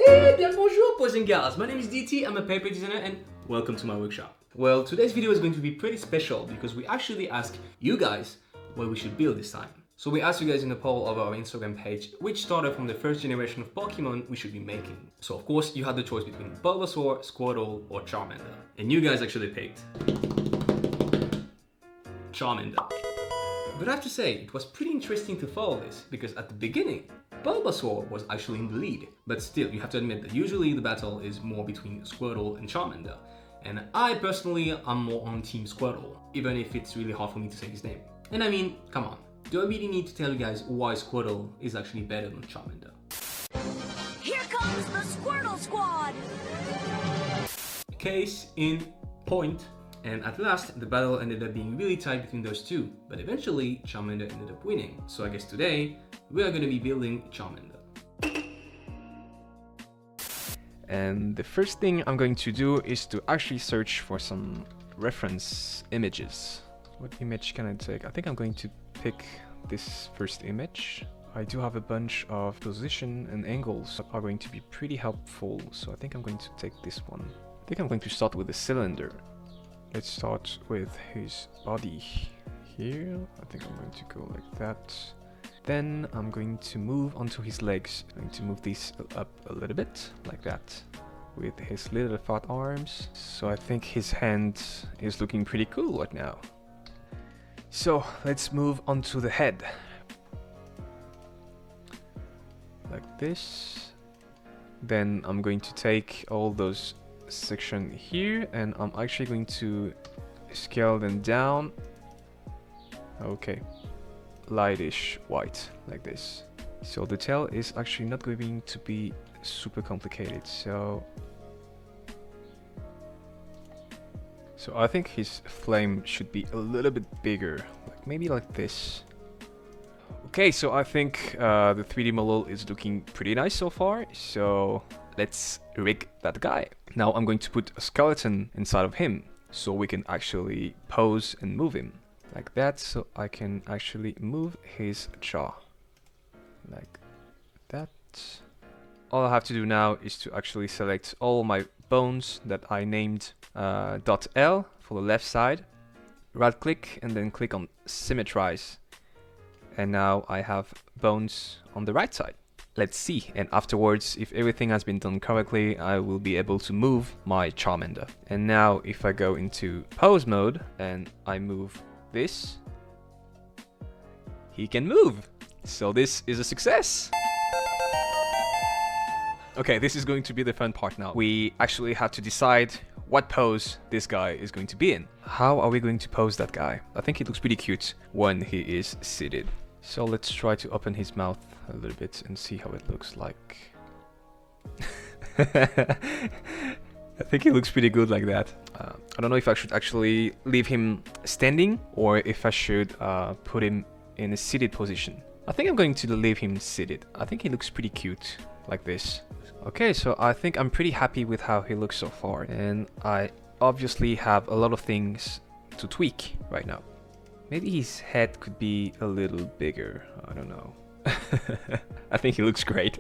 Hey, bien bonjour boys and girls, my name is DT, I'm a paper designer and welcome to my workshop. Well, today's video is going to be pretty special because we actually asked you guys what we should build this time. So we asked you guys in the poll of our Instagram page which starter from the first generation of Pokemon we should be making. So of course you had the choice between Bulbasaur, Squirtle or Charmander. And you guys actually picked Charmander. But I have to say, it was pretty interesting to follow this because at the beginning, Bulbasaur was actually in the lead. But still, you have to admit that usually the battle is more between Squirtle and Charmander. And I personally am more on Team Squirtle, even if it's really hard for me to say his name. And I mean, come on, do I really need to tell you guys why Squirtle is actually better than Charmander? Here comes the Squirtle Squad! Case in point. And at last, the battle ended up being really tight between those two, but eventually Charmander ended up winning. So I guess today, we are going to be building Charmander. And the first thing I'm going to do is to actually search for some reference images. What image can I take? I think I'm going to pick this first image. I do have a bunch of position and angles that are going to be pretty helpful, so I think I'm going to take this one. I think I'm going to start with the cylinder. Let's start with his body here. I think I'm going to go like that. Then I'm going to move onto his legs. I'm going to move these up a little bit, like that, with his little fat arms. So I think his hand is looking pretty cool right now. So let's move onto the head. Like this. Then I'm going to take all those section here and I'm actually going to scale them down. Okay, lightish white like this. So the tail is actually not going to be super complicated, so I think his flame should be a little bit bigger, like maybe like this. Okay, so I think the 3D model is looking pretty nice so far, so let's rig that guy. Now I'm going to put a skeleton inside of him so we can actually pose and move him like that, so I can actually move his jaw like that. All I have to do now is to actually select all my bones that I named .L for the left side, right click and then click on symmetrize, and now I have bones on the right side. Let's see, and afterwards, if everything has been done correctly, I will be able to move my Charmander. And now if I go into pose mode and I move this, he can move. So this is a success. Okay, this is going to be the fun part now. We actually have to decide what pose this guy is going to be in. How are we going to pose that guy? I think he looks pretty cute when he is seated. So let's try to open his mouth a little bit and see how it looks like. I think he looks pretty good like that. I don't know if I should actually leave him standing or if I should put him in a seated position. I think I'm going to leave him seated. I think he looks pretty cute like this. Okay, so I think I'm pretty happy with how he looks so far. And I obviously have a lot of things to tweak right now. Maybe his head could be a little bigger. I don't know. I think he looks great.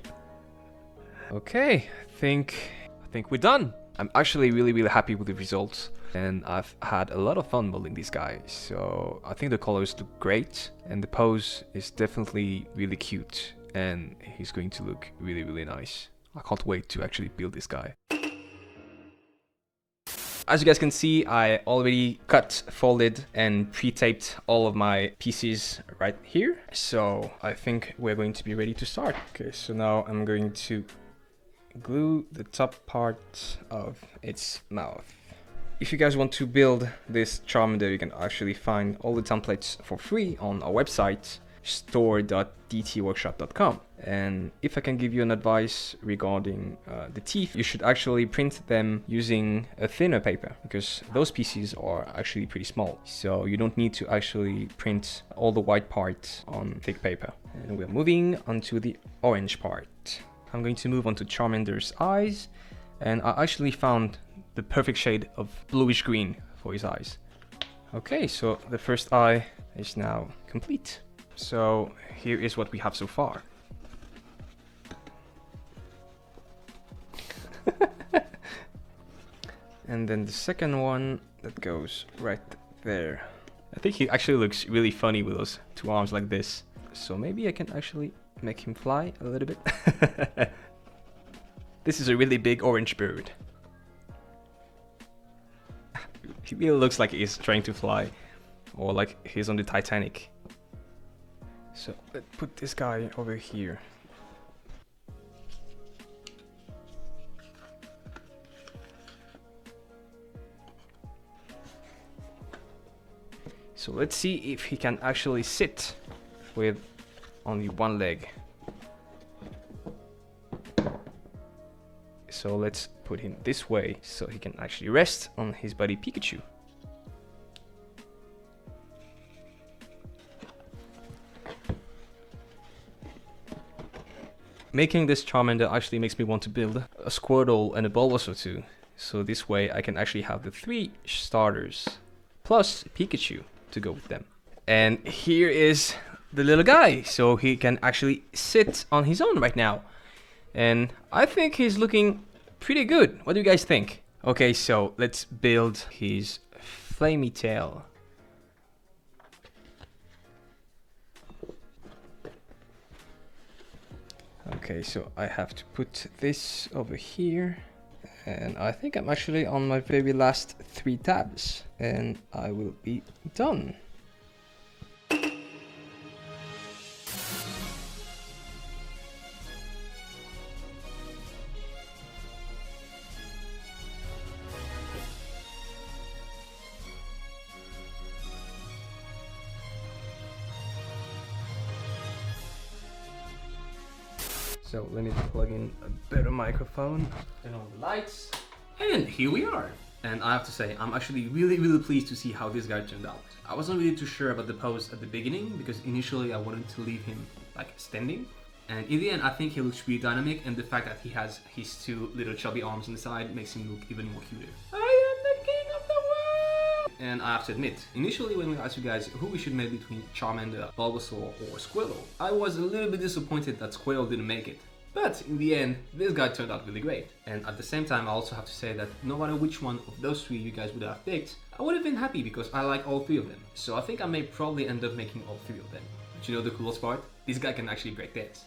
Okay, I think we're done. I'm actually really happy with the results, and I've had a lot of fun modeling this guy. So I think the colors look great, and the pose is definitely really cute, and he's going to look really nice. I can't wait to actually build this guy. As you guys can see, I already cut, folded, and pre-taped all of my pieces right here. So I think we're going to be ready to start. Okay, so now I'm going to glue the top part of its mouth. If you guys want to build this Charmander, you can actually find all the templates for free on our website, store.dtworkshop.com. And if I can give you an advice regarding the teeth, you should actually print them using a thinner paper because those pieces are actually pretty small. So you don't need to actually print all the white part on thick paper. And we're moving onto the orange part. I'm going to move on to Charmander's eyes, and I actually found the perfect shade of bluish green for his eyes. Okay, so the first eye is now complete. So here is what we have so far. And then the second one that goes right there. I think he actually looks really funny with those two arms like this. So maybe I can actually make him fly a little bit. This is a really big orange bird. He really looks like he's trying to fly, or like he's on the Titanic. So let's put this guy over here. So let's see if he can actually sit with only one leg. So let's put him this way so he can actually rest on his buddy Pikachu. Making this Charmander actually makes me want to build a Squirtle and a Bulbasaur too. So this way I can actually have the 3 starters plus Pikachu to go with them. And here is the little guy, so he can actually sit on his own right now. And I think he's looking pretty good. What do you guys think? Okay, so let's build his flamey tail. Okay, so I have to put this over here. And I think I'm actually on my very last 3 tabs. And I will be done. So let me plug in a better microphone. Turn on the lights. And here we are. And I have to say, I'm actually really pleased to see how this guy turned out. I wasn't really too sure about the pose at the beginning because initially I wanted to leave him like standing. And in the end, I think he looks really dynamic, and the fact that he has his 2 little chubby arms on the side makes him look even more cuter. I am the king of the world! And I have to admit, initially when we asked you guys who we should make between Charmander, Bulbasaur or Squirtle, I was a little bit disappointed that Squirtle didn't make it. But in the end, this guy turned out really great. And at the same time, I also have to say that no matter which one of those 3 you guys would have picked, I would have been happy because I like all 3 of them. So I think I may probably end up making all 3 of them. But you know the coolest part? This guy can actually break dance.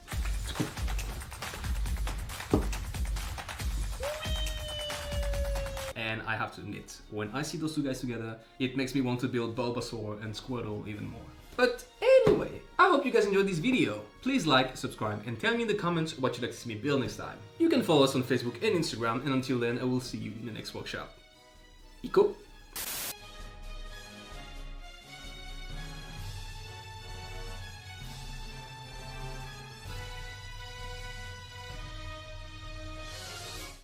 And I have to admit, when I see those 2 guys together, it makes me want to build Bulbasaur and Squirtle even more. But anyway, I hope you guys enjoyed this video. Please like, subscribe, and tell me in the comments what you'd like to see me build next time. You can follow us on Facebook and Instagram, and until then, I will see you in the next workshop. Iko!